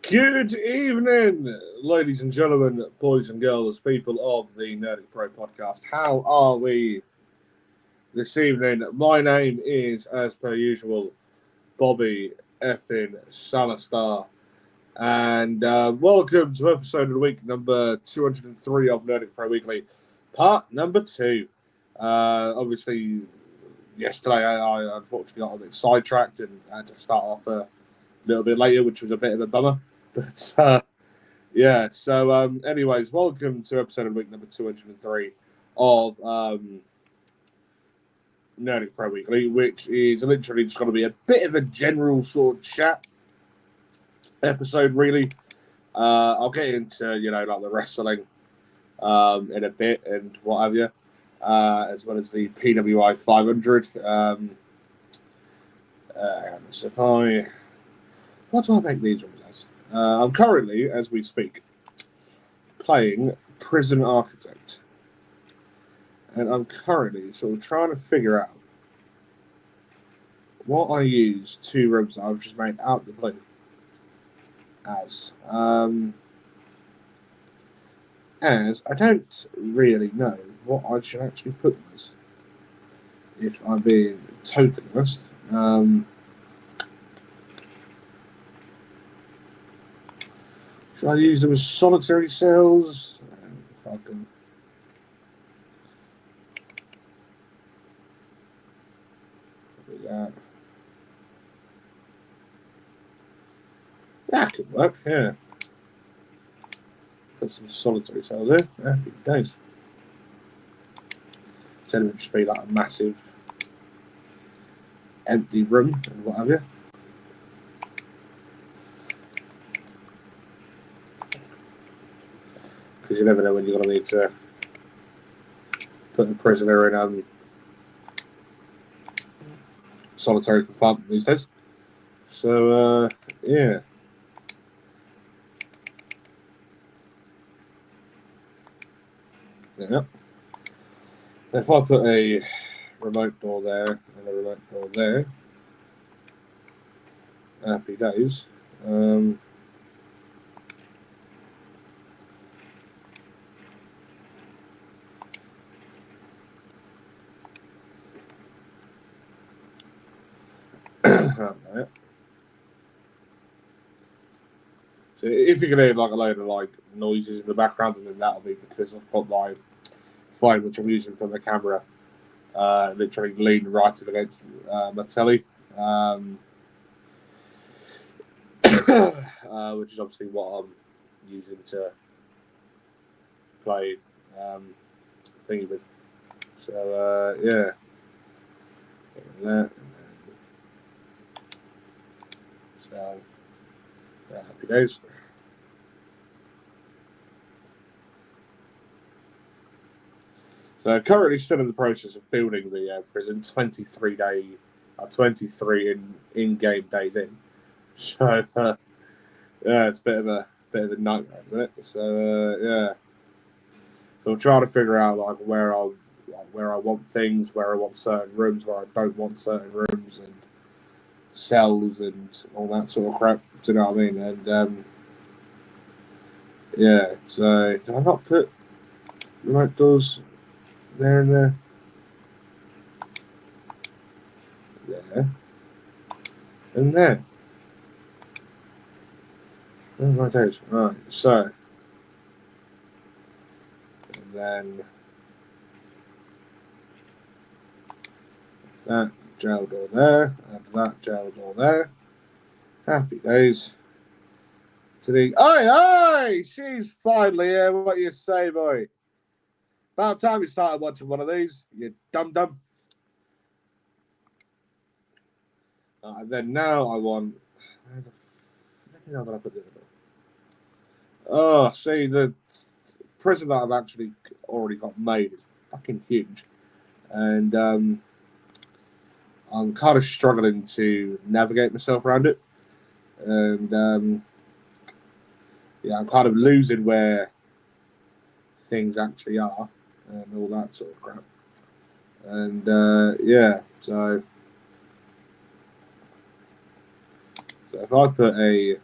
Good evening, ladies and gentlemen, boys and girls, people of the Nerdic Pro podcast. How are we this evening? My name is, as per usual, Bobby effing SALASTAR. And welcome to episode of the week number 203 of Nerdic Pro Weekly, part number 2. Obviously, yesterday I unfortunately got a bit sidetracked and had to start off a little bit later, which was a bit of a bummer. But yeah, so anyways, welcome to episode of week number 203 of Nerdic Pro Weekly, which is literally just going to be a bit of a general sort of chat episode, really. I'll get into, like the wrestling in a bit and what have you, as well as the PWI 500. What do I make these rooms as? I'm currently, as we speak, playing Prison Architect. And I'm currently sort of trying to figure out what I use 2 rooms that I've just made out the blue as. As I don't really know what I should actually put them as, if I'm being totally honest. Should I use them as solitary cells? If I can. That could work, yeah. Put some solitary cells in. Happy days. Instead of it just be like a massive empty room and what have you. Because you never know when you're going to need to put a prisoner in solitary confinement these days. So, yeah. Yeah. If I put a remote door there and a remote door there, happy days. So if you can hear like a load of noises in the background, then that'll be because I've got my phone, which I'm using for the camera, literally leaned right against my telly, which is obviously what I'm using to play thingy with. So yeah, that. So yeah, happy days. So currently still in the process of building the prison, 23 in-game days in. So yeah, it's a bit of a nightmare, isn't it? So yeah, so I'm trying to figure out where I want things, where I want certain rooms, where I don't want certain rooms, and cells and all that sort of crap. Do you know what I mean? And yeah, so did I not put remote doors there and there? There. And there. Oh my days. Right, so. And then. That jail door there. And that jail door there. Happy days. Aye! She's finally here. What you say, boy? About time you started watching one of these, you dum-dum. And then now I want... Where the hell did I put the other one? Oh, see, the prison that I've actually already got made is fucking huge. And I'm kind of struggling to navigate myself around it. And yeah, I'm kind of losing where things actually are and all that sort of crap. And yeah, so if I put a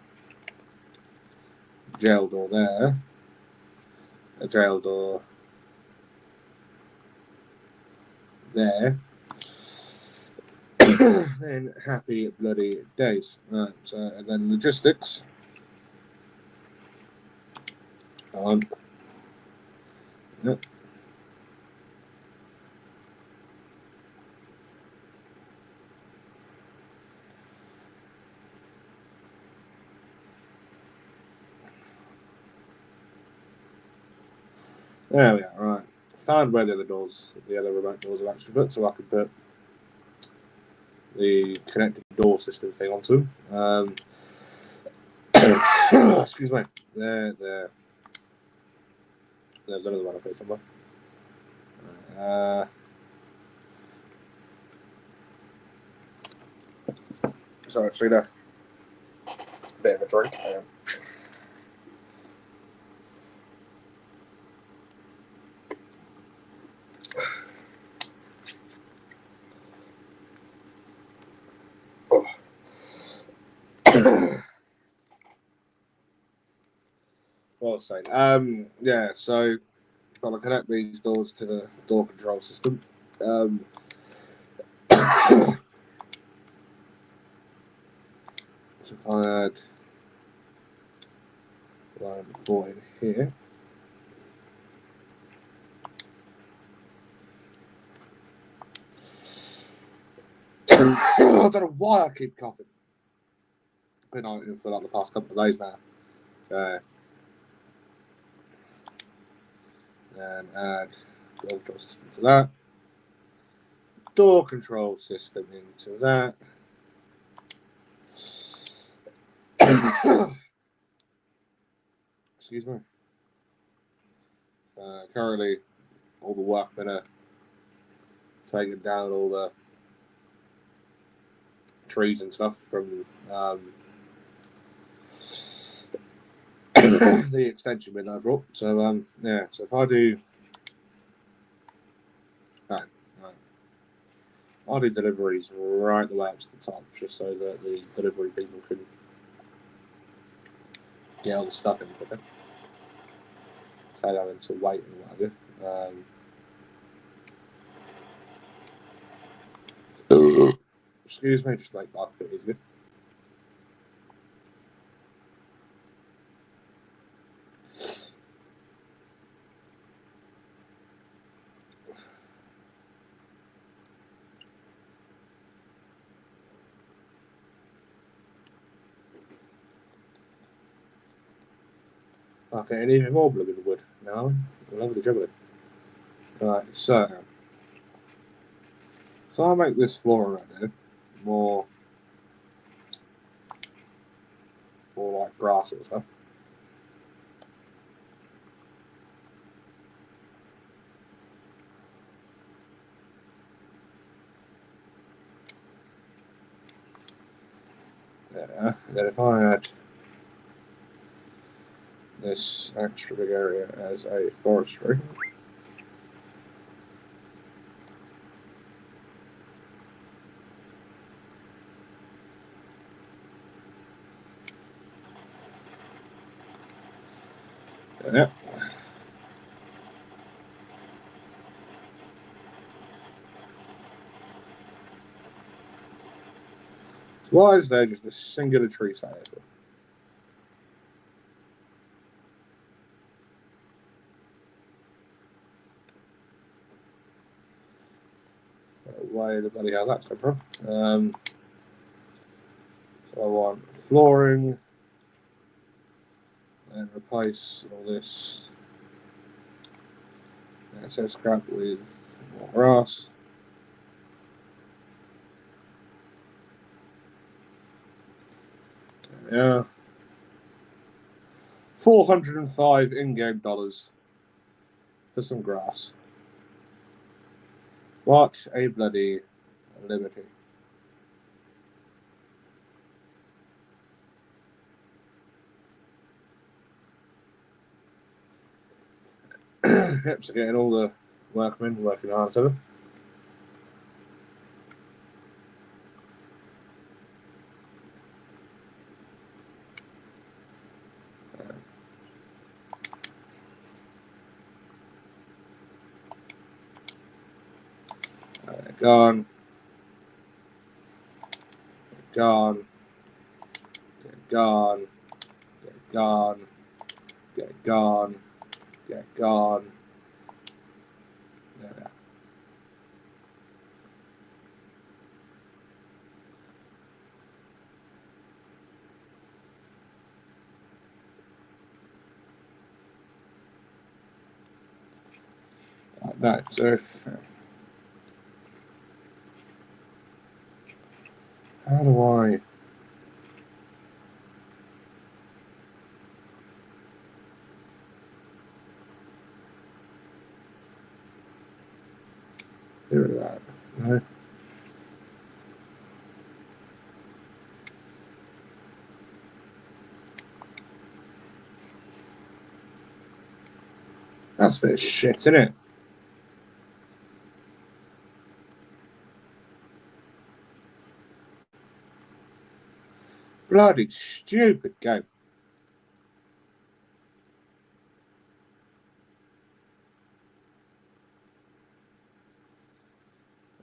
jail door there, a jail door there. Then happy bloody days. Right, so and then logistics. On. Yep. There we are, right. Found where the other remote doors are actually put, so I can put the connected door system thing onto them. Excuse me. There's another one up here somewhere. Sorry, it's a bit of a drink. What was I saying? Yeah, so got to connect these doors to the door control system. So if I add line 4 in here. I don't know why I keep coughing. Been on it for like the past couple of days now. And add door control system to that. Door control system into that. Excuse me. Currently, all the workmen are taking down all the trees and stuff from the extension bin that I brought. So yeah. So if I do, I'll do deliveries right the way up to the top, just so that the delivery people can get all the stuff in quicker. Say that into wait and whatever. Excuse me, just make life a bit easier. Okay, and even more blooming wood now. We'll have the job of it. Right, so I'll make this floor right now more like grass or stuff. There. Then if I add this extra big area as a forestry. Yeah. So why is there just a singular tree site? Why the bloody hell that's come from? So I want flooring and replace all this excess crap with more grass. Yeah. 405 in-game dollars for some grass. What a bloody liberty. Yep, so getting all the workmen working hard together. Gone. Gone. Get gone. Get gone. Get gone. Get gone. There. Like that. So how do I? Get rid of that. No. That's a bit of shit, isn't it? Bloody stupid game.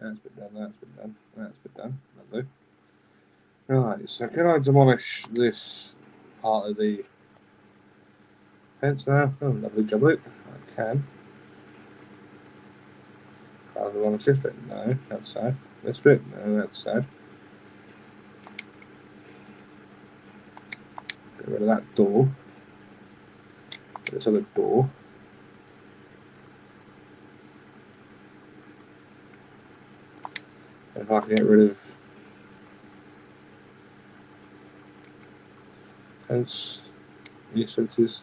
That's been done, that's been done, that's been done. Lovely. Right, so can I demolish this part of the fence now? Oh, lovely jubbly. I can. Can I demolish this bit? No, that's sad. This bit? No, that's sad. Get rid of that door. This other door. If I can get rid of fence, these fences,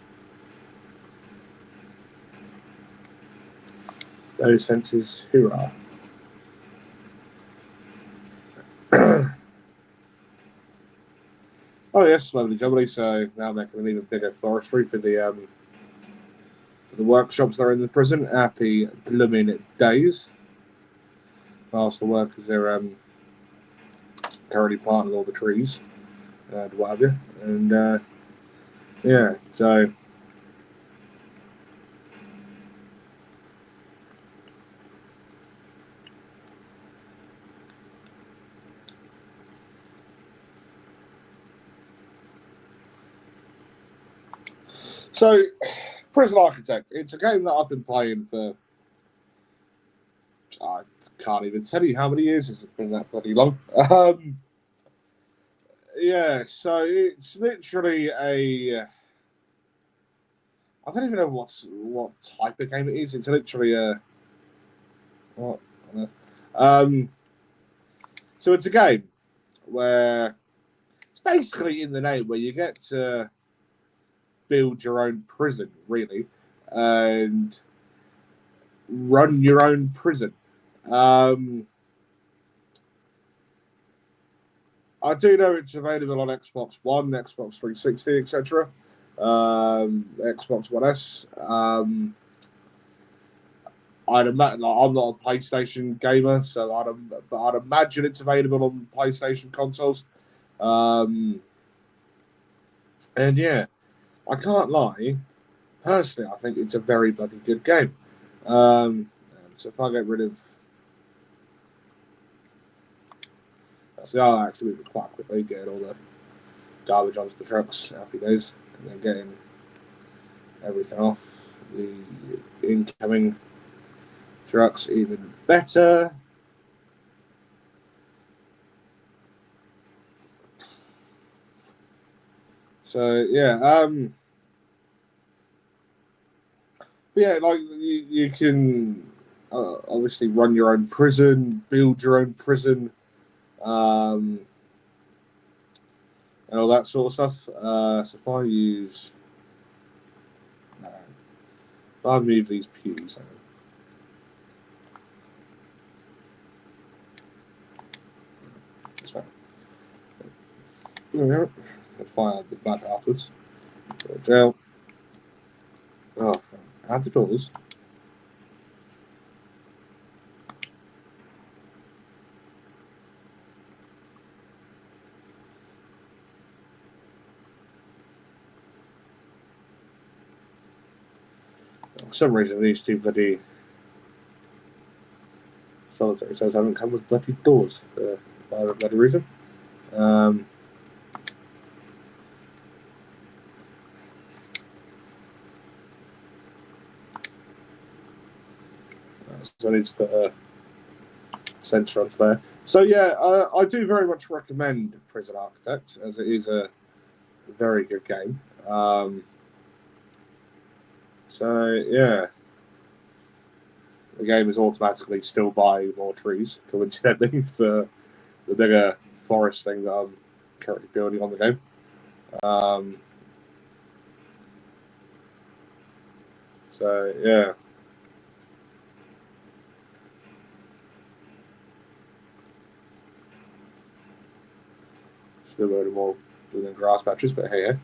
those fences, hoorah. Oh yes, lovely jubbly. So now they're going to need a bigger forestry for the workshops that are in the prison. Happy blooming days. Whilst the workers are currently planting all the trees and what have you. And yeah, so Prison Architect. It's a game that I've been playing for, I can't even tell you how many years. It's been that bloody long. Yeah, so it's literally a. I don't even know what type of game it is. It's literally a. What on earth? So it's a game where it's basically in the name where you get to build your own prison, really, and run your own prison. I do know it's available on Xbox One, Xbox 360, etc. Xbox One S. I'd imagine I'm not a PlayStation gamer, so I'd imagine it's available on PlayStation consoles. And yeah, I can't lie. Personally, I think it's a very bloody good game. So if I get rid of, so I'll actually move it quite quickly, get all the garbage onto the trucks, happy days, and then getting everything off the incoming trucks even better. So yeah, yeah, like you can obviously run your own prison, build your own prison, and all that sort of stuff. So if I use, if I move these pews, this way. Yeah, I'll find out the back afterwards. So jail. Oh, add the doors. For some reason, these two bloody solitary cells haven't come with bloody doors for whatever bloody reason. So I need to put a sensor onto there. So yeah, I do very much recommend Prison Architect, as it is a very good game. So yeah, the game is automatically still buy more trees, coincidentally, for the bigger forest thing that I'm currently building on the game. So yeah. Still loading more than grass patches, but hey.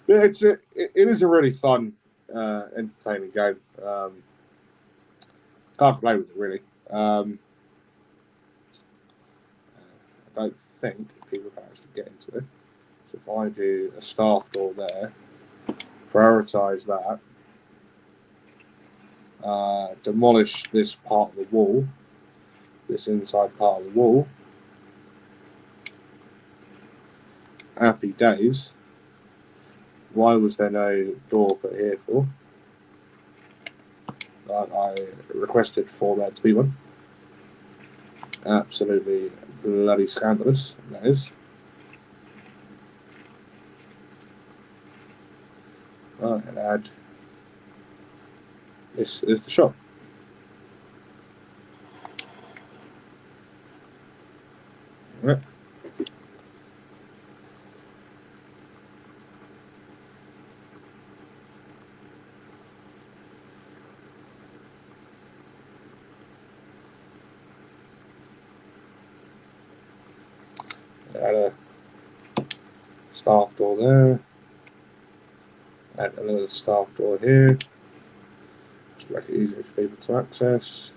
Yeah, it is a really fun, entertaining game. Can't complain with it, really. I don't think people can actually get into it. So if I do a staff door there, prioritize that, demolish this part of the wall, this inside part of the wall, happy days. Why was there no door put here for? I requested for there to be one. Absolutely bloody scandalous, that is. Right, and add this is the shop. Right. Add a staff door there. Add another staff door here. Just make it easier for people to access.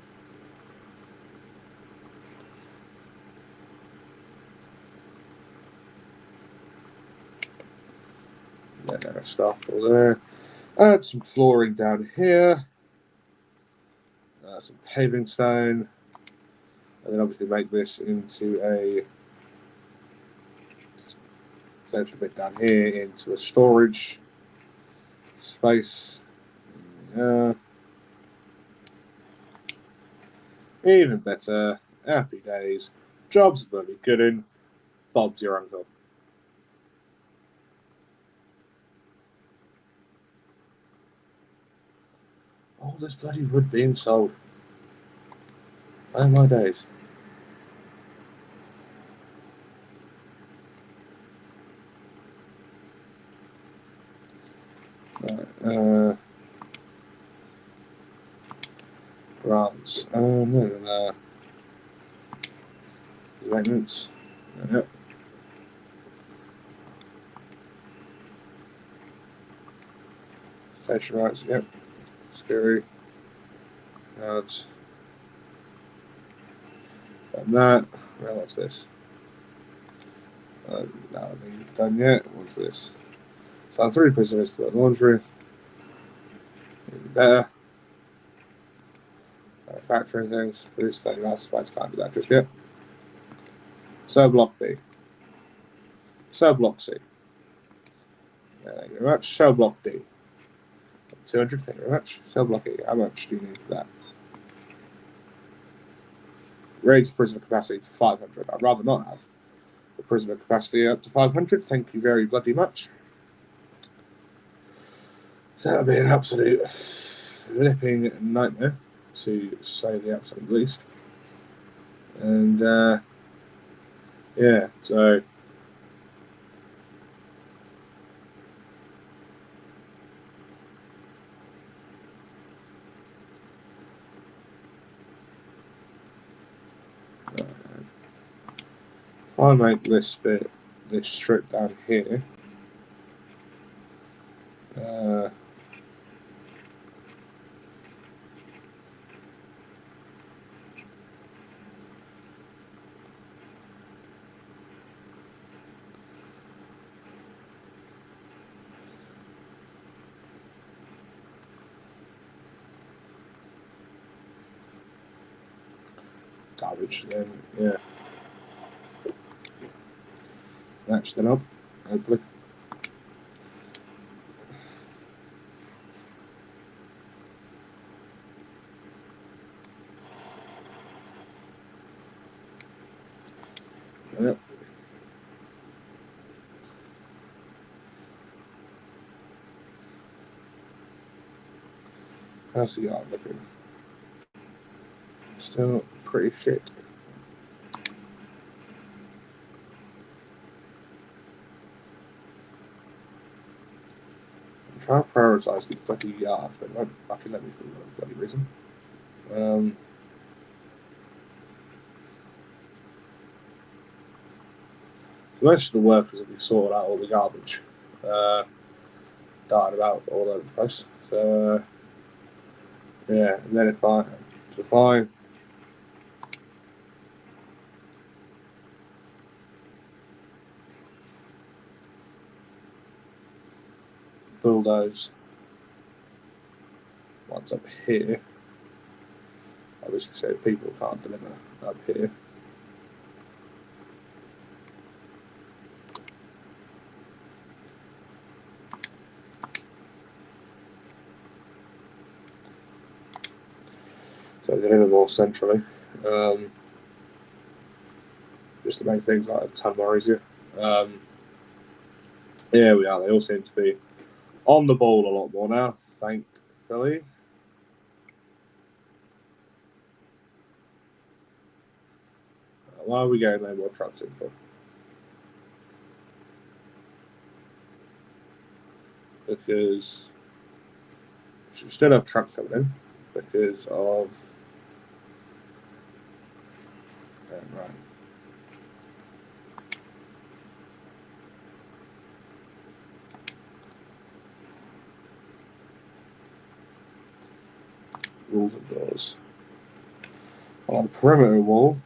Then add a staff door there. Add some flooring down here. Some paving stone. And then obviously make this into a central bit down here into a storage space. Even better. Happy days. Job's bloody good in. Bob's your uncle. All this bloody wood being sold. Oh my days. Grants. No. Maintenance. Yep. Station rights. Yep. Scary. Cards. And that. Well, what's this? That'll be done yet. What's this? So 3 prisoners to the laundry. Even better. Manufacturing things. Produce study master spice. Can't do that just yet. Cell-block B. Cell-block C. Thank you very much. Cell-block D. 200, thank you very much. Cell-block E. How much do you need for that? Raise prisoner capacity to 500. I'd rather not have the prisoner capacity up to 500. Thank you very bloody much. That'll be an absolute flipping nightmare, to say the absolute least. And yeah, so if I make this strip down here, garbage, then yeah. Match them up, hopefully. Yep. How's the yard looking? Still pretty shit. I'm trying to prioritise the bloody yard, but it won't fucking let me for no bloody reason. Most of the workers have been sorted out all the garbage. Died about all over the place. So, yeah, and then if I bulldoze ones up here, obviously, so people can't deliver up here. So deliver more centrally, just to make things like a ton more easier. Here we are. They all seem to be on the ball a lot more now, thankfully. Why are we getting no more trucks in for? Because we should still have trucks coming in because of right. Rules and doors. On the perimeter wall.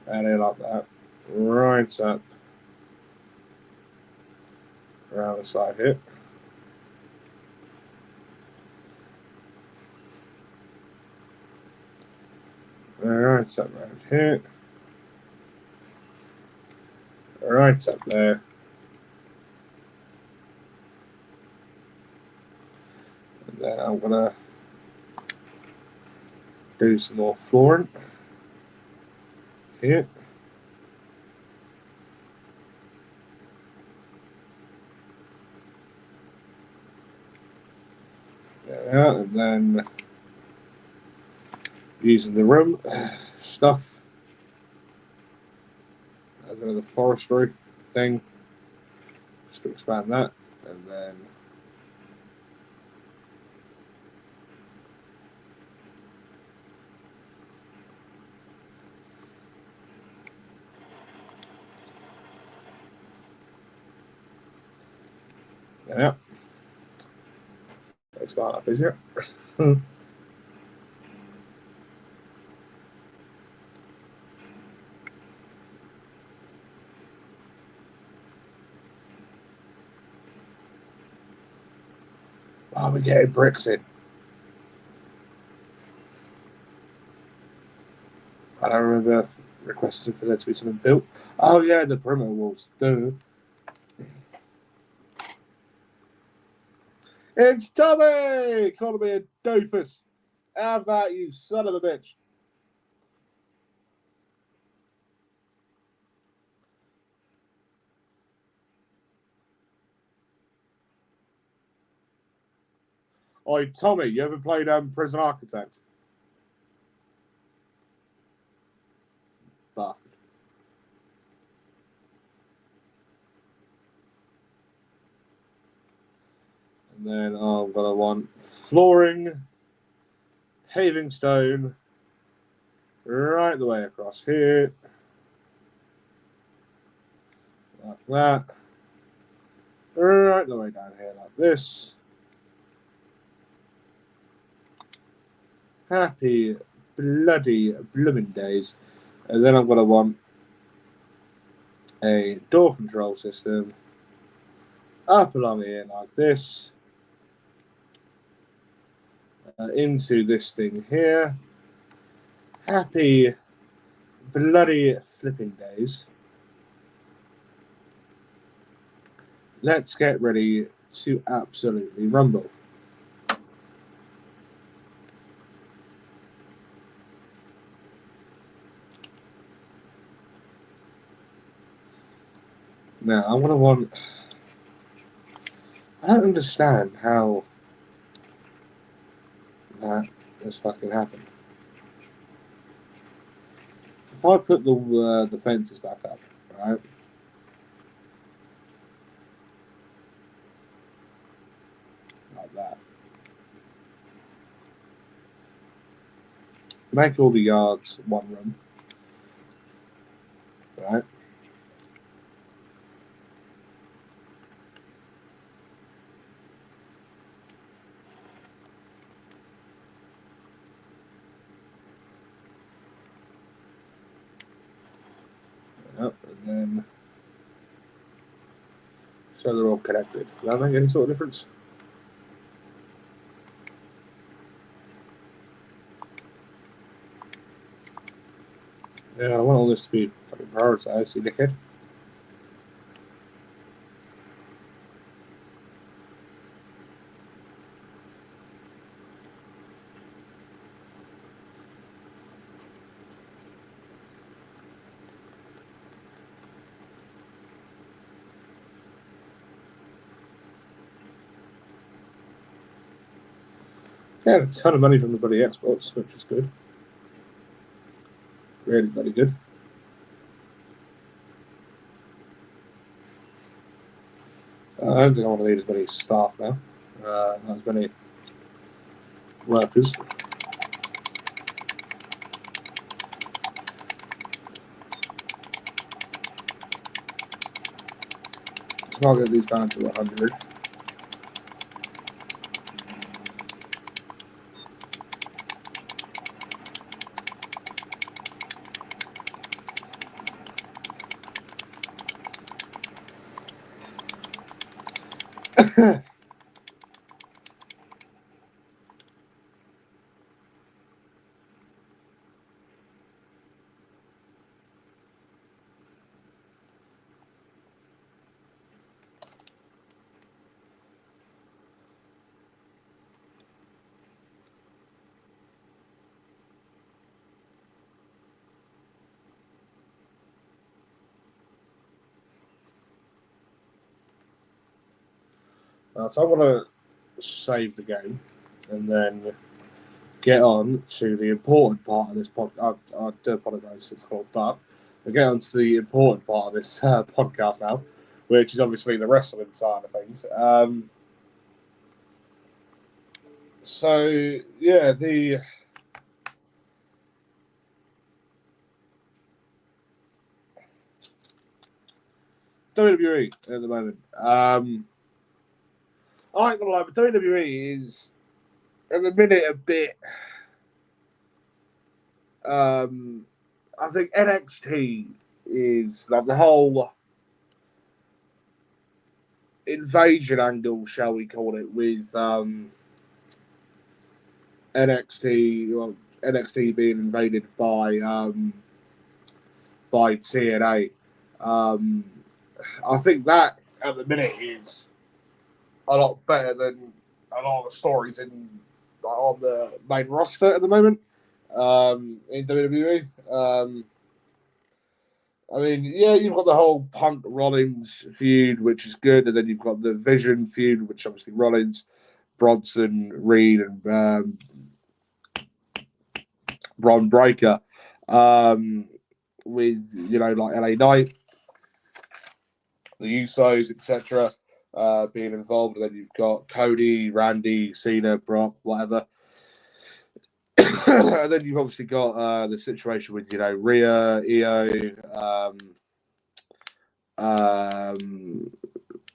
And in like that. Right up. Around the side here. Right up around here. Right up there. And then I'm gonna do some more flooring here. Yeah, and then using the room stuff as another forestry thing, just to expand that, and then yeah, it's not up, is it? Oh, we're getting bricks in. I don't remember requesting for there to be something built. Oh yeah, the perimeter walls. Duh. It's Tommy! Calling me a doofus. Have that, you son of a bitch. Oi, Tommy, you ever played Prison Architect? Bastard. And then I'm going to want flooring, paving stone, right the way across here. Like that. Right the way down here like this. Happy bloody blooming days. And then I'm going to want a door control system up along here like this, into this thing here. Happy bloody flipping days. Let's get ready to absolutely rumble. Now, I don't understand how that has fucking happened. If I put the fences back up, right? Like that. Make all the yards one room. Right? Yep, and then so they're all connected. Does that make any sort of difference? Yeah, I want all this to be fucking prioritized, you dickhead. Yeah, a ton of money from the bloody exports, which is good. Really bloody good. I don't think I want to need as many staff now, not as many workers. So I'll get these down to 100. So I want to save the game and then get on to the important part of this podcast. I do apologise, it's called that. We'll get on to the important part of this podcast now, which is obviously the wrestling side of things. So, yeah, the WWE at the moment. I ain't gonna lie, but WWE is at the minute a bit. I think NXT is like the whole invasion angle, shall we call it, with NXT. Well, NXT being invaded by TNA. I think that at the minute is a lot better than a lot of the stories on the main roster at the moment in WWE. I mean, yeah, you've got the whole Punk Rollins feud, which is good, and then you've got the Vision feud, which obviously Rollins, Bronson, Reed, and Braun Breaker, with like LA Knight, the Usos, etc. Being involved, and then you've got Cody, Randy, Cena, Brock, whatever. And then you've obviously got the situation with Rhea, Io,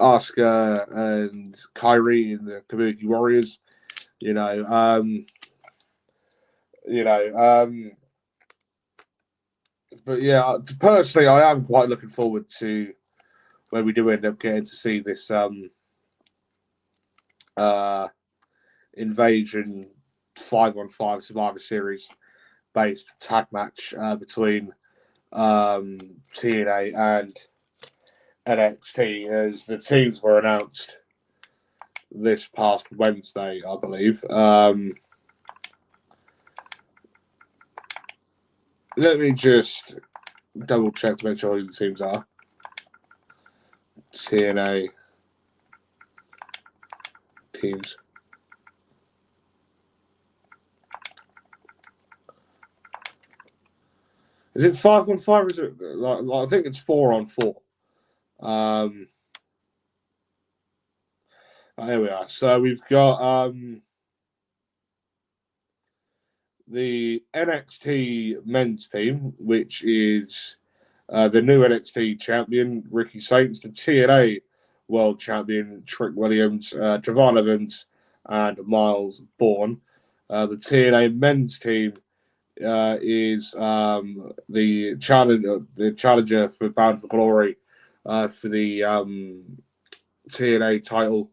Asuka, and Kyrie in the Kabuki Warriors. But yeah, personally, I am quite looking forward to when we do end up getting to see this Invasion 5-on-5 Survivor Series based tag match between TNA and NXT, as the teams were announced this past Wednesday, I believe. Let me just double check to make sure who the teams are. TNA teams. Is it 5-on-5 or is it I think it's 4-on-4? Here we are. So we've got the NXT men's team, which is the new NXT champion, Ricky Saints, the TNA world champion, Trick Williams, Javon Evans, and Miles Bourne. The TNA men's team is the challenger for Bound for Glory for the TNA title,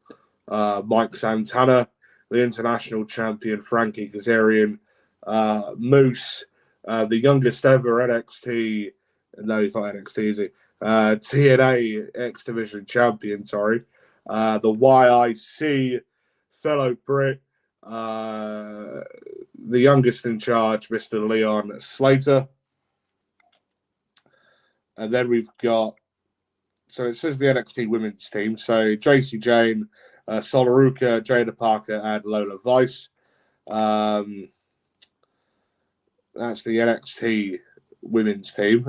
Mike Santana, the international champion, Frankie Kazarian, Moose, the youngest ever NXT, no, he's not NXT, is he? TNA X Division champion, sorry. The YIC fellow Brit, the youngest in charge, Mr. Leon Slater. And then we've got, so it says the NXT women's team. So JC Jane, Solaruka, Jada Parker, and Lola Vice. That's the NXT women's team.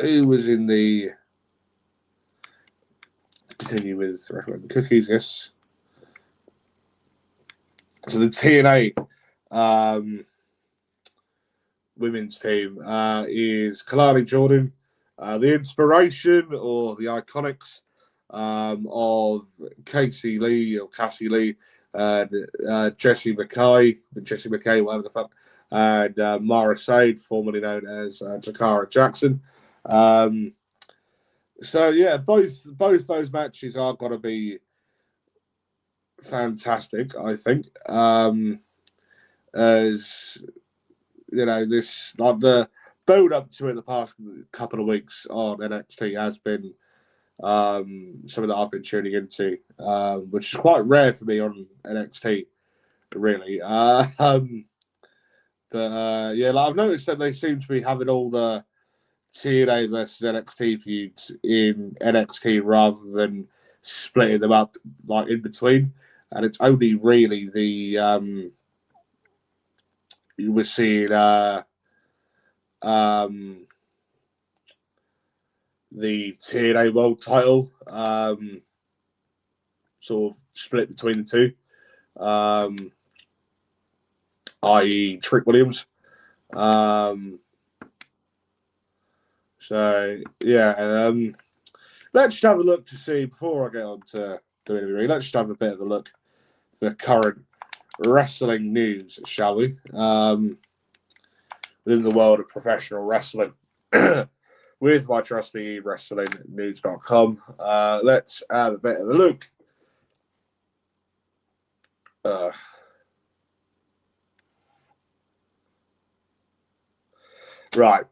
Who was in the... Continue with recommending cookies, yes. So the TNA women's team is Kalani Jordan, the inspiration or the iconics of Casey Lee or Cassie Lee, and Jessie McKay, whatever the fuck, and Mara Sade, formerly known as Takara Jackson. So yeah, both those matches are going to be fantastic, I think. As you know, this, like, the build up to it the past couple of weeks on NXT has been something that I've been tuning into, which is quite rare for me on NXT, really. Yeah, like, I've noticed that they seem to be having all the TNA versus NXT feuds in NXT rather than splitting them up like in between, and it's only really the you were seeing the TNA World Title sort of split between the two, i.e. Trick Williams. So yeah, let's just have a look to see, before I get on to WWE, let's just have a bit of a look for current wrestling news, shall we? Within the world of professional wrestling, with my trusty WrestlingNews.com. Let's have a bit of a look. Right.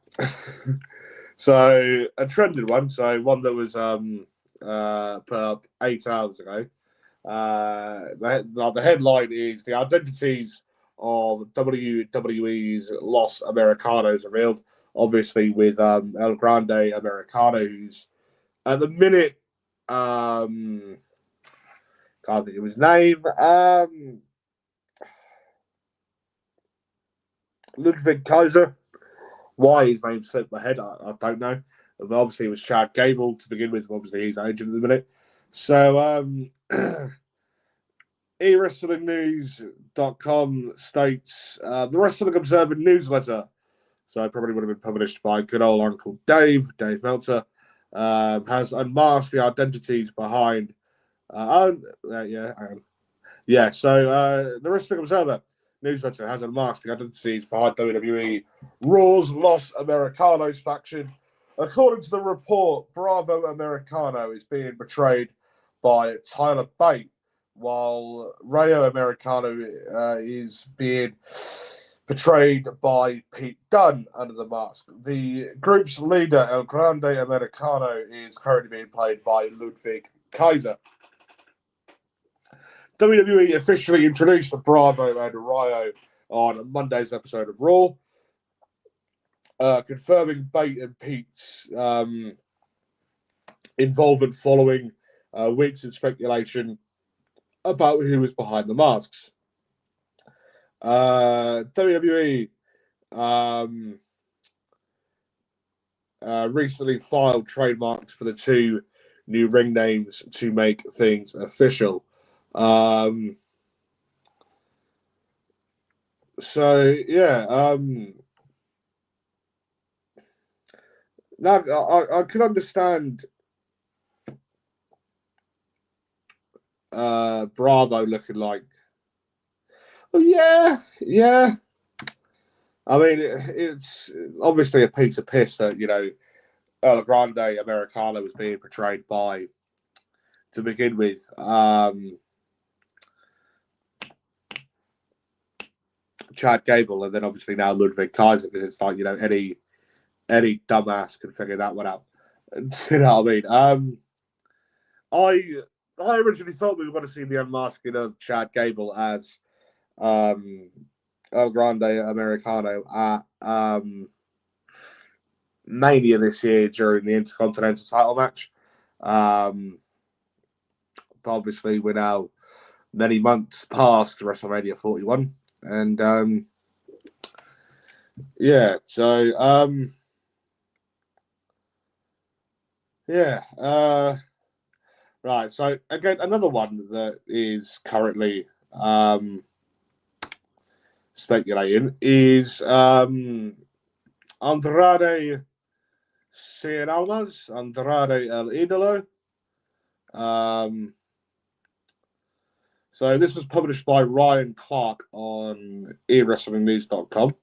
So a trended one, so one that was put up 8 hours ago. The headline is the identities of WWE's Los Americanos revealed, obviously with El Grande Americano, who's at the minute can't think of his name. Ludwig Kaiser. Why his name slipped my head, I don't know. But obviously, it was Chad Gable to begin with. Obviously, he's agent at the minute. So, eWrestlingNews.com states the Wrestling Observer newsletter, so it probably would have been published by good old Uncle Dave Meltzer, has unmasked the identities behind. So the Wrestling Observer newsletter has unmasked the identities behind WWE Raw's Los Americanos faction. According to the report, Bravo Americano is being betrayed by Tyler Bate, while Rayo Americano is being portrayed by Pete Dunne under the mask. The group's leader, El Grande Americano, is currently being played by Ludwig Kaiser. WWE officially introduced Bravo and Rayo on Monday's episode of Raw, confirming Bate and Pete's involvement following weeks of speculation about who was behind the masks. WWE recently filed trademarks for the two new ring names to make things official. Now I can understand Bravo looking like, oh yeah. I mean, it's obviously a piece of piss that, El Grande Americano was being portrayed by, to begin with, Chad Gable, and then obviously now Ludwig Kaiser, because it's like, any dumbass can figure that one out. You know what I mean? I originally thought we were going to see the unmasking of Chad Gable as El Grande Americano at Mania this year during the Intercontinental title match. But obviously, we're now many months past WrestleMania 41. And right. So again, another one that is currently speculating is Andrade Cien Almas, Andrade El Idolo. So this was published by Ryan Clark on eWrestlingNews.com.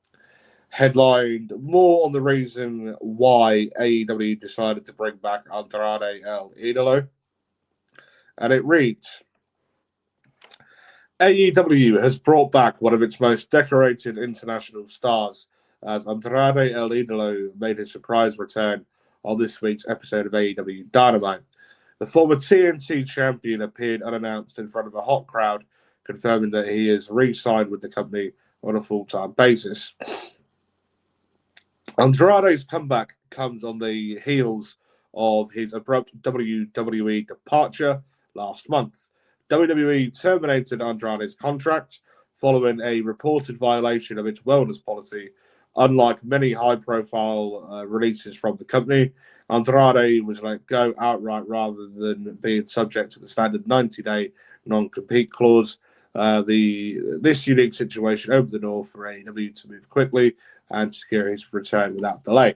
Headlined more on the reason why AEW decided to bring back Andrade El Idolo. And it reads, AEW has brought back one of its most decorated international stars as Andrade El Idolo made his surprise return on this week's episode of AEW Dynamite. The former TNT champion appeared unannounced in front of a hot crowd, confirming that he is re-signed with the company on a full-time basis. Andrade's comeback comes on the heels of his abrupt WWE departure last month. WWE terminated Andrade's contract following a reported violation of its wellness policy. Unlike many high-profile releases from the company, Andrade was let go outright rather than being subject to the standard 90-day non-compete clause. This unique situation opened the door for AEW to move quickly and secure his return without delay.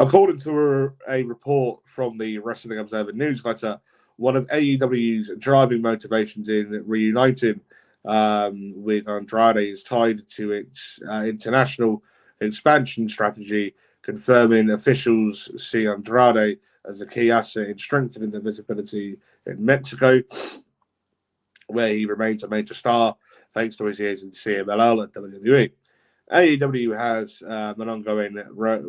According to a report from the Wrestling Observer newsletter, one of AEW's driving motivations in reuniting with Andrade is tied to its international expansion strategy, confirming officials see Andrade as a key asset in strengthening their visibility in Mexico, where he remains a major star thanks to his years in CMLL and WWE. AEW has an ongoing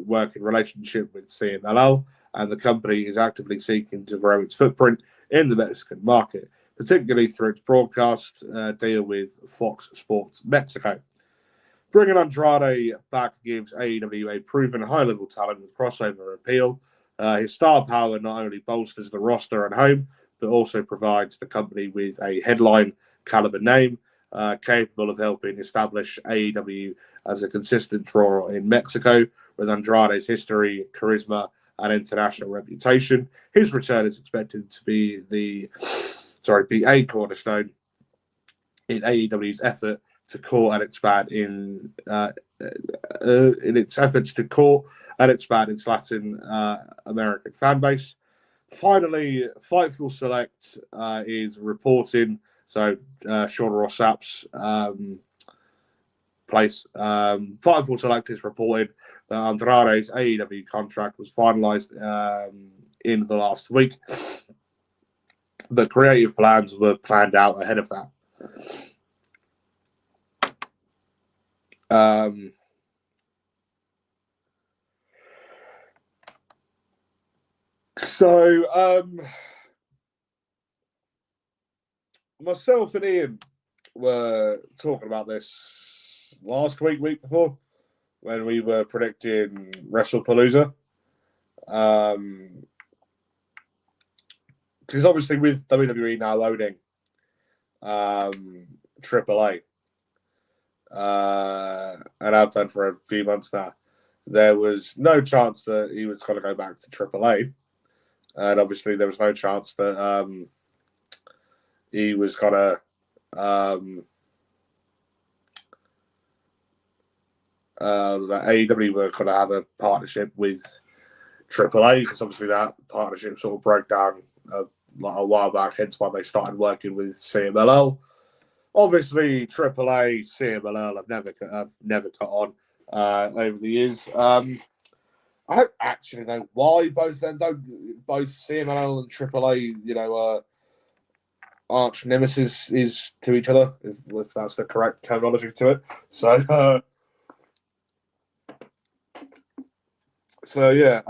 working relationship with CMLL, and the company is actively seeking to grow its footprint in the Mexican market, particularly through its broadcast deal with Fox Sports Mexico. Bringing Andrade back gives AEW a proven high-level talent with crossover appeal. His star power not only bolsters the roster at home, but also provides the company with a headline caliber name capable of helping establish AEW as a consistent draw in Mexico. With Andrade's history, charisma, and international reputation, his return is expected to be a cornerstone in AEW's effort to court and expand in its efforts to court and expand its Latin American fan base. Finally, Fightful Select is reporting. So Sean Ross Sapp's place. Fightful Select is reporting that Andrade's AEW contract was finalized in the last week. the creative plans were planned out ahead of that. Myself and Ian were talking about this last week before, when we were predicting WrestlePalooza. Because obviously with WWE now owning AAA, and I've done for a few months now, there was no chance that he was going to go back to AAA. And obviously there was no chance that he was going to that AEW were going to have a partnership with AAA, because obviously that partnership sort of broke down a while back, hence why they started working with CMLL. Obviously, AAA, CMLL have never cut on over the years. I don't actually know why both CMLL and AAA, arch nemesis is to each other, if that's the correct terminology to it. So yeah.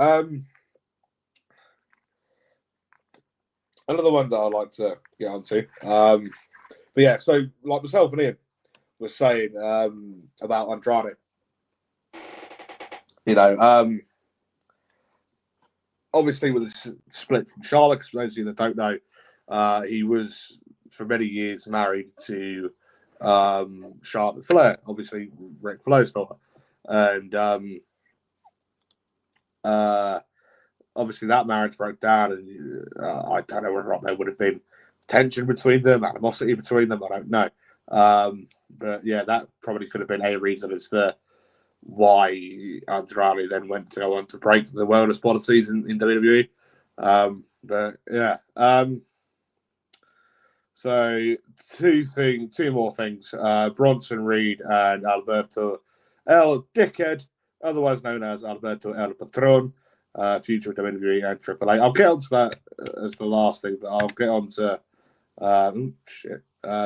Another one that I'd like to get onto. But yeah, so like myself and Ian was saying about Andrade. Obviously with the split from Charlotte, because for those of you that don't know, he was for many years married to Charlotte Flair, obviously Ric Flair's daughter. And obviously that marriage broke down, and I don't know whether or not there would have been tension between them, animosity between them, I don't know. But yeah, that probably could have been a reason as to why Andrade then went to go on to break the world of policies in WWE. But yeah. So two more things. Bronson Reed and Alberto El Dickhead, otherwise known as Alberto El Patron, future of WWE and AAA. I'll get onto that as the last thing, but I'll get on to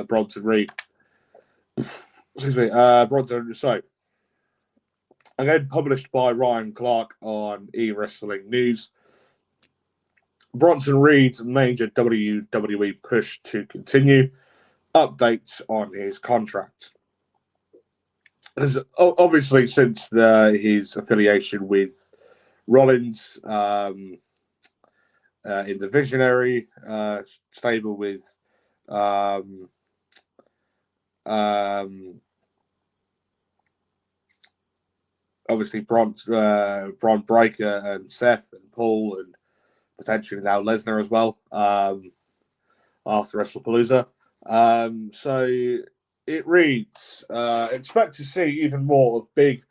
Bronson Reed. Excuse me, Bronson. So, again, published by Ryan Clark on eWrestling News. Bronson Reed's major WWE push to continue. Updates on his contract. As obviously, since his affiliation with Rollins in the Visionary stable with obviously Braun Breaker and Seth and Paul and potentially now Lesnar as well after WrestlePalooza. So it reads, expect to see even more of big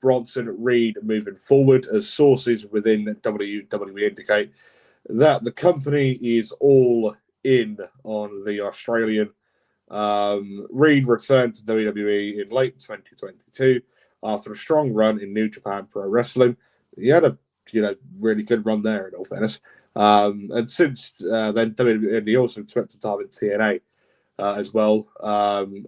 Bronson Reed moving forward, as sources within WWE indicate that the company is all in on the Australian. Reed returned to WWE in late 2022 after a strong run in New Japan Pro Wrestling. He had a really good run there, in all fairness. And since then, WWE, he also spent some time in TNA as well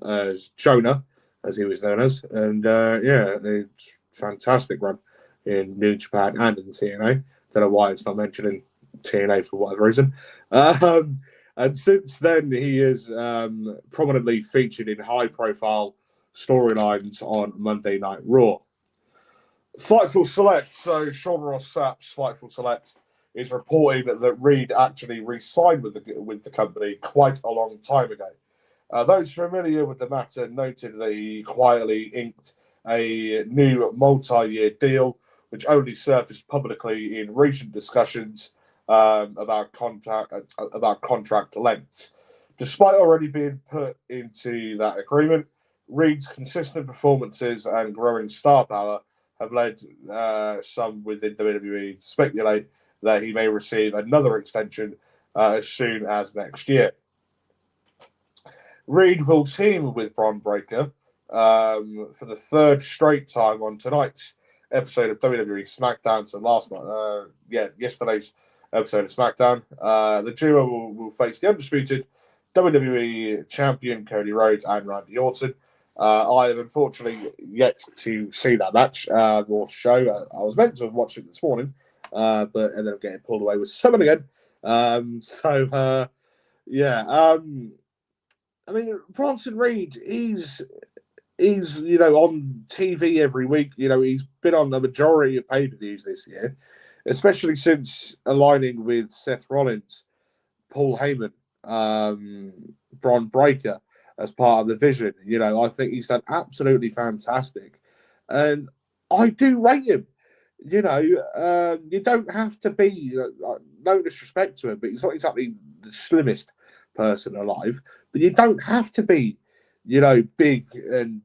as Jonah, as he was known as. And a fantastic run in New Japan and in TNA. Don't know why it's not mentioned in TNA for whatever reason. And since then, he is prominently featured in high-profile storylines on Monday Night Raw. Fightful Select, so Sean Ross Sapp's Fightful Select is reporting that Reed actually re-signed with the company quite a long time ago. Those familiar with the matter noted that he quietly inked a new multi-year deal, which only surfaced publicly in recent discussions about contract lengths. Despite already being put into that agreement, Reed's consistent performances and growing star power have led some within WWE to speculate that he may receive another extension as soon as next year. Reed will team with Bron Breakker for the third straight time on tonight's episode of WWE Smackdown. So yesterday's episode of SmackDown. The duo will face the undisputed WWE champion Cody Rhodes and Randy Orton. I have unfortunately yet to see that match or show. I was meant to have watched it this morning, but ended up getting pulled away with someone again. I mean, Bronson Reed, he's on TV every week. He's been on the majority of pay-per-views this year, especially since aligning with Seth Rollins, Paul Heyman, Bron Breakker as part of the Vision. I think he's done absolutely fantastic, and I do rate him. You don't have to be, no disrespect to him, but he's not exactly the slimmest person alive, but you don't have to be, big and,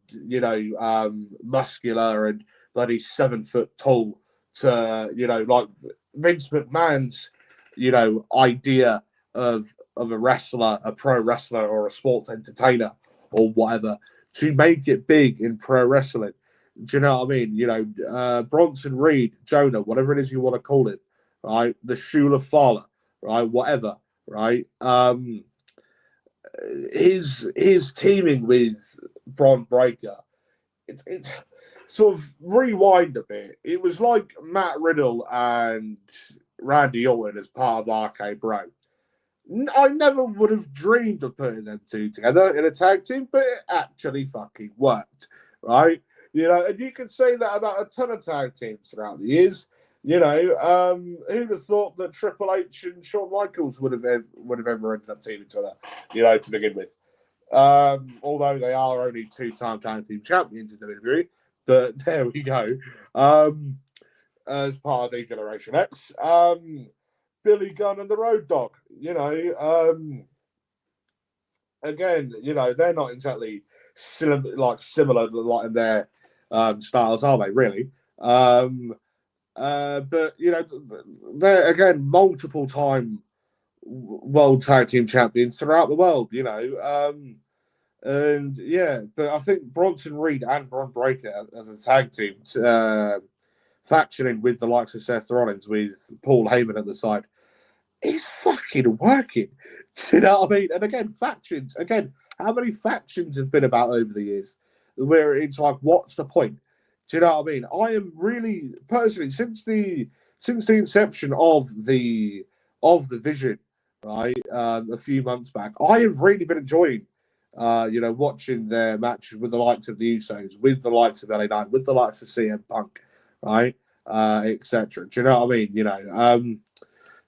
muscular and bloody 7 foot tall to, like Vince McMahon's, idea of a wrestler, a pro wrestler or a sports entertainer or whatever, to make it big in pro wrestling. Do you know what I mean? Bronson Reed, Jonah, whatever it is you want to call it, right? The Shula Fowler, right? Whatever, right? His teaming with Bron Breakker, it's sort of rewind a bit. It was like Matt Riddle and Randy Orton as part of RK Bro. I never would have dreamed of putting them two together in a tag team, but it actually fucking worked, right? And you can say that about a ton of tag teams throughout the years. Who'd have thought that Triple H and Shawn Michaels would have ever ended up teaming together, to begin with. Although they are only 2-time tag team champions in WWE, but there we go. As part of the Generation X, Billy Gunn and the Road Dogg. Again, they're not exactly similar like in their styles, are they? Really? But they're again multiple-time world tag team champions throughout the world. But I think Bronson Reed and Bron Breakker as a tag team, factioning with the likes of Seth Rollins with Paul Heyman at the side, is fucking working. Do you know what I mean? And again, factions. Again, how many factions have been about over the years where it's like, what's the point? Do you know what I mean? I am really personally since the inception of the Vision, right, a few months back, I have really been enjoying, watching their matches with the likes of the Usos, with the likes of LA Knight, with the likes of CM Punk, right, etc. Do you know what I mean?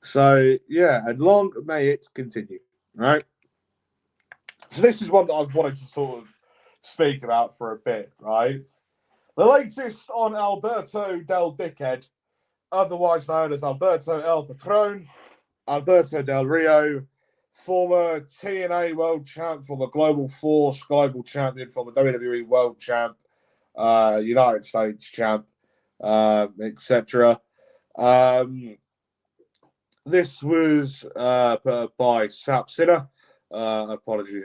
So yeah, and long may it continue, right? So this is one that I've wanted to sort of speak about for a bit, right? The latest on Alberto Del Dickhead, otherwise known as Alberto El Patron, Alberto Del Rio, former TNA World Champ, former Global Force Global Champion, former WWE World Champ, United States Champ, etc. This was by Sap Sinner. Apologies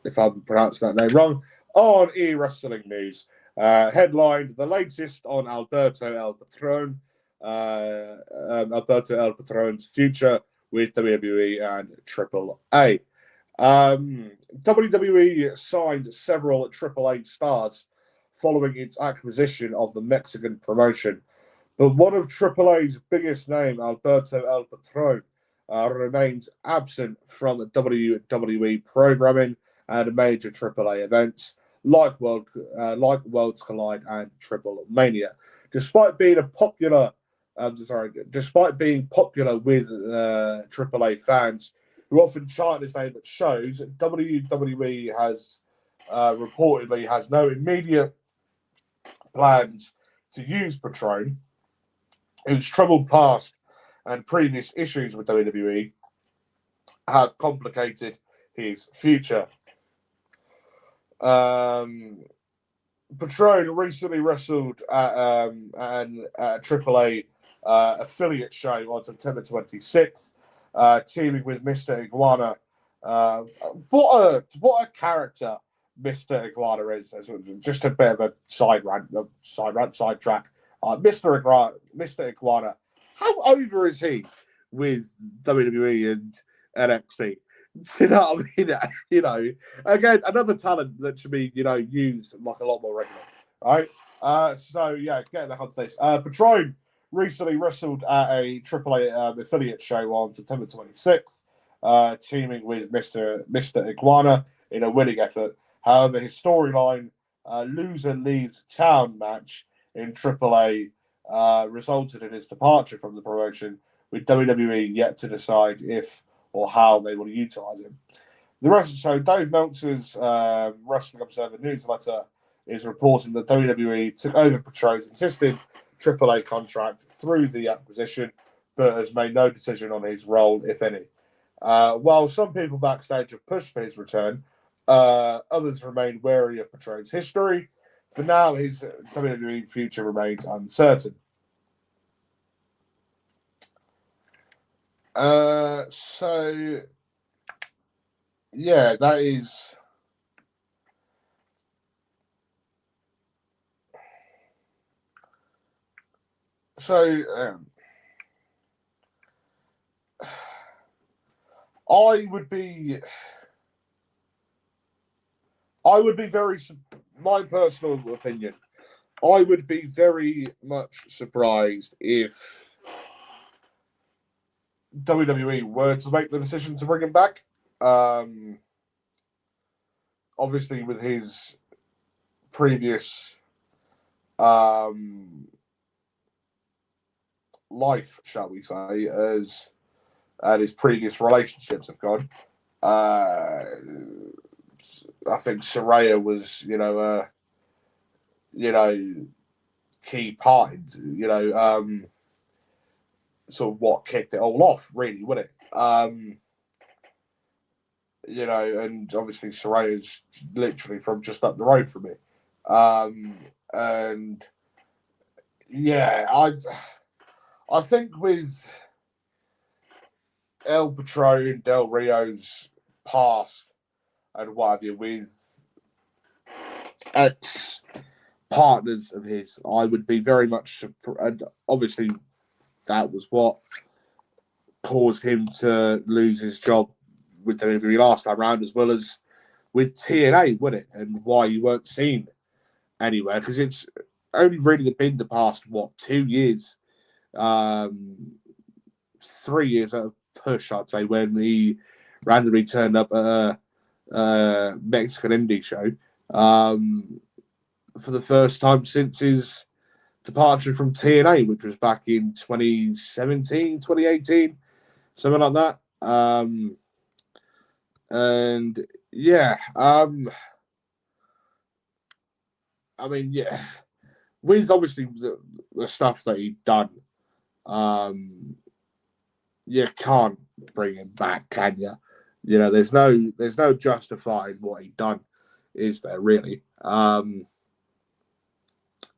if I'm pronouncing that name wrong. On E-Wrestling News. Headlined the latest on Alberto El Patron. Alberto El Patron's future with WWE and AAA. WWE signed several AAA stars following its acquisition of the Mexican promotion. But one of AAA's biggest name, Alberto El Patron, remains absent from WWE programming and major AAA events like Worlds Collide and Triple Mania. Despite being popular with AAA fans who often chant his name at shows, WWE has reportedly has no immediate plans to use Patron, whose troubled past and previous issues with WWE have complicated his future. Patron recently wrestled at an AAA affiliate show on September 26th, teaming with Mr. Iguana. What a character Mr. Iguana is. Just a bit of a sidetrack. Mr. Iguana, how over is he with WWE and NXT. You know what I mean? You know, again, another talent that should be, you know, used like a lot more regularly, right? So yeah, getting back onto this. Patron recently wrestled at a AAA affiliate show on September 26th, teaming with Mr. Iguana in a winning effort. However, his storyline, loser leaves town match in AAA, resulted in his departure from the promotion, with WWE yet to decide if or how they will utilize him. The rest, so Dave Meltzer's Wrestling Observer newsletter is reporting that WWE took over Patron's insisted AAA contract through the acquisition, but has made no decision on his role, if any. While some people backstage have pushed for his return, others remain wary of Patron's history. For now, his WWE future remains uncertain. So yeah, that is. So I would be very, my personal opinion, I would be very much surprised if WWE were to make the decision to bring him back. Obviously, with his previous life, shall we say, as and his previous relationships have gone. I think Saraya was, key part, sort of what kicked it all off, really, wouldn't it? And obviously Saraya's literally from just up the road from me. And yeah, I think with El Patron, Del Rio's past and what have you, with ex-partners of his, I would be very much surprised. And obviously that was what caused him to lose his job with WWE last time round, as well as with TNA, wouldn't it? And why you weren't seen anywhere, because it's only really been the past, 2 years, 3 years at a push, I'd say, when he randomly turned up at a Mexican indie show for the first time since his departure from TNA, which was back in 2017, 2018, something like that. And yeah, I mean, yeah, with obviously the stuff that he'd done, you can't bring him back, can you? There's no justifying what he'd done, is there really?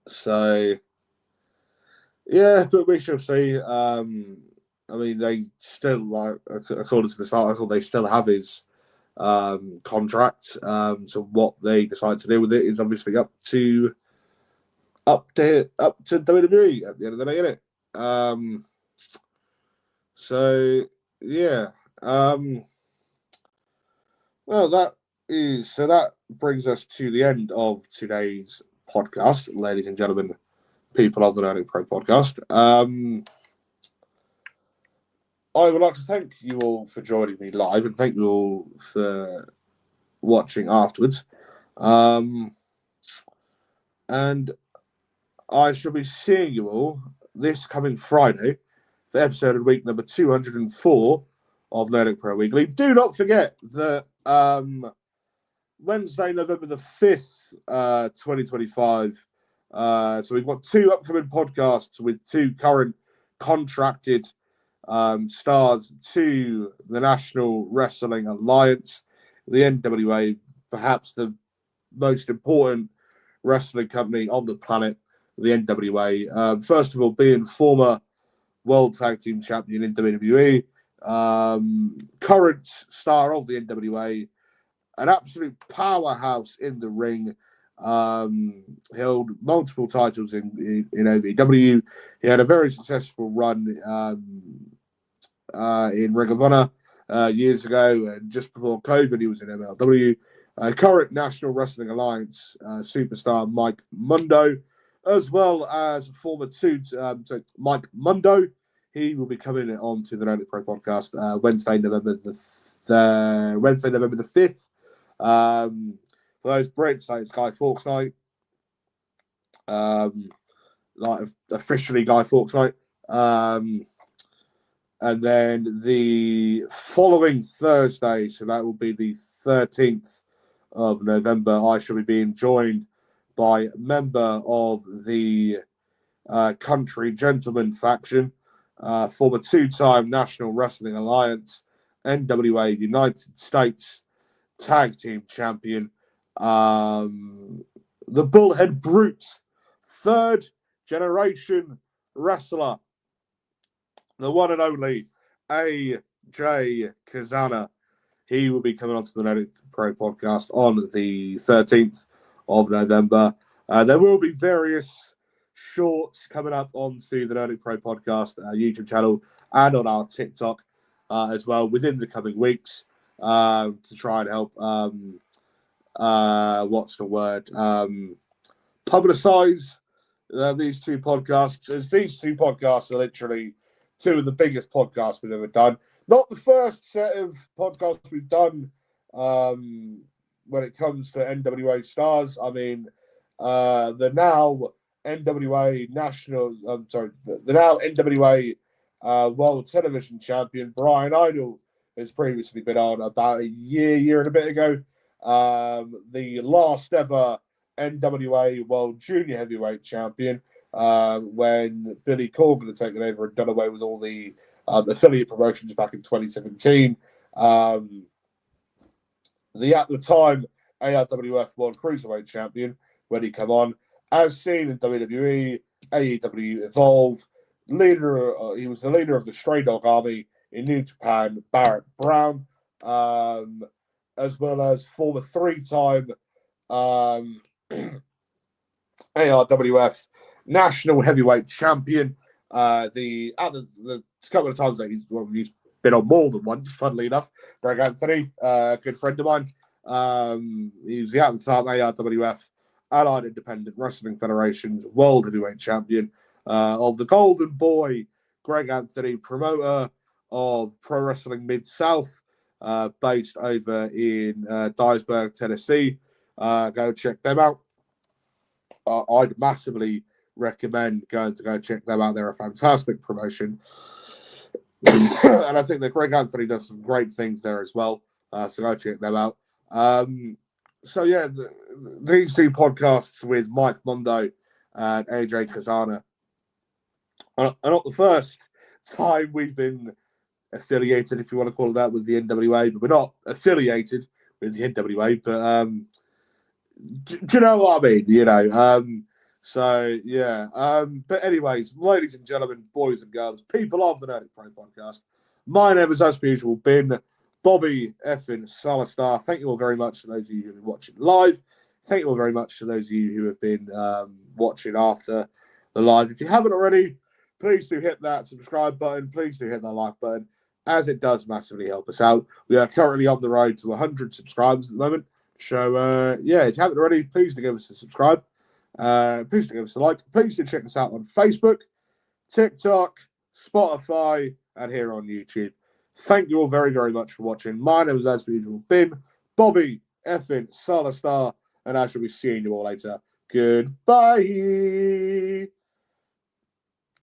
So yeah, but we shall see. I mean, they still, like, according to this article, they still have his contract. So what they decide to do with it is obviously up to WWE at the end of the day, isn't it? So yeah. Well, that brings us to the end of today's podcast, ladies and gentlemen, people of the Nerdic Pro podcast. I would like to thank you all for joining me live, and thank you all for watching afterwards. And I shall be seeing you all this coming Friday for episode of week number 204 of Nerdic Pro Weekly. Do not forget that Wednesday, November the 5th, 2025. So we've got 2 upcoming podcasts with 2 current contracted stars to the National Wrestling Alliance, the NWA, perhaps the most important wrestling company on the planet, the NWA. First of all, being former World Tag Team Champion in WWE, current star of the NWA, an absolute powerhouse in the ring, held multiple titles in OVW. He had a very successful run in Ring of Honor years ago, and just before COVID, he was in MLW. Current National Wrestling Alliance superstar Mike Mundo, as well as former Mike Mundo. He will be coming on to the Nerdic Pro podcast Wednesday, November the 5th. For those Brits, it's Guy Fawkes night. Like officially Guy Fawkes night. And then the following Thursday, so that will be the 13th of November, I shall be being joined by a member of the Country Gentleman faction, former two-time National Wrestling Alliance, NWA United States Tag Team Champion, the Bullhead Brute, third generation wrestler, the one and only AJ Kazana. He will be coming onto the Nerdic Pro podcast on the 13th of November. There will be various shorts coming up onto the Nerdic Pro podcast YouTube channel and on our TikTok as well within the coming weeks to try and help publicize these two podcasts, as these two podcasts are literally two of the biggest podcasts we've ever done. Not the first set of podcasts we've done when it comes to NWA stars. I mean, the now NWA World Television Champion Brian Idol has previously been on about a year and a bit ago. The last ever NWA World Junior Heavyweight Champion, when Billy Corgan had taken over and done away with all the affiliate promotions back in 2017. At the time ARWF World Cruiserweight Champion when he come on, as seen in WWE, AEW Evolve. He was the leader of the Stray Dog Army in New Japan, Barrett Brown, as well as former three-time ARWF National Heavyweight Champion. The couple of times that he's been on more than once, funnily enough. Greg Anthony, a good friend of mine. He was the at the time ARWF Allied Independent Wrestling Federation's World Heavyweight Champion of the Golden Boy. Greg Anthony, promoter of Pro Wrestling Mid-South, based over in Dyersburg, Tennessee. Go check them out. I'd massively recommend going to go check them out. They're a fantastic promotion. And I think that Greg Anthony does some great things there as well. So go check them out. So yeah, these two podcasts with Mike Mundo and AJ Kazana are not the first time we've been affiliated, if you want to call it that, with the NWA, but we're not affiliated with the NWA, but do you know what I mean? You know, so yeah. But anyways, ladies and gentlemen, boys and girls, people of the Nerdic Pro podcast, my name is, as per usual, been Bobby effing Salastar. Thank you all very much to those of you who have been watching live. Thank you all very much to those of you who have been watching after the live. If you haven't already, please do hit that subscribe button. Please do hit that like button, as it does massively help us out. We are currently on the road to 100 subscribers at the moment. So, yeah, if you haven't already, please do give us a subscribe. Please do give us a like. Please do check us out on Facebook, TikTok, Spotify, and here on YouTube. Thank you all very, very much for watching. My name is, as usual, been Bobby effing Salastar, and I shall be seeing you all later. Goodbye.